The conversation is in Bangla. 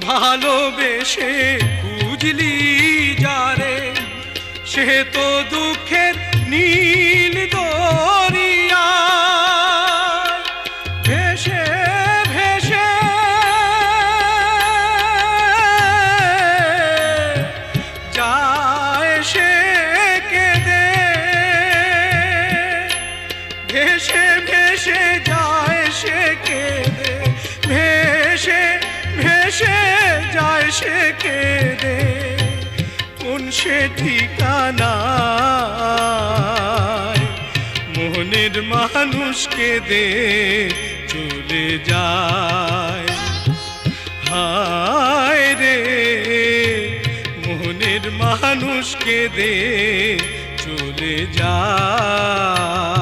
ভালোবেসে খুঁজলি যারে, সে তো দুঃখের নীল দরিয়া ভেসে ভেসে যায় সে কেঁদে, ভেসে ভেসে যায় সে কেঁদে, ভেসে ভেসে যায় সে কেঁদে। কোন সে ঠিকানায় মনের মানুষ কেঁদে চলে যায়। হায় রে মনের মানুষ কেঁদে চলে যায়।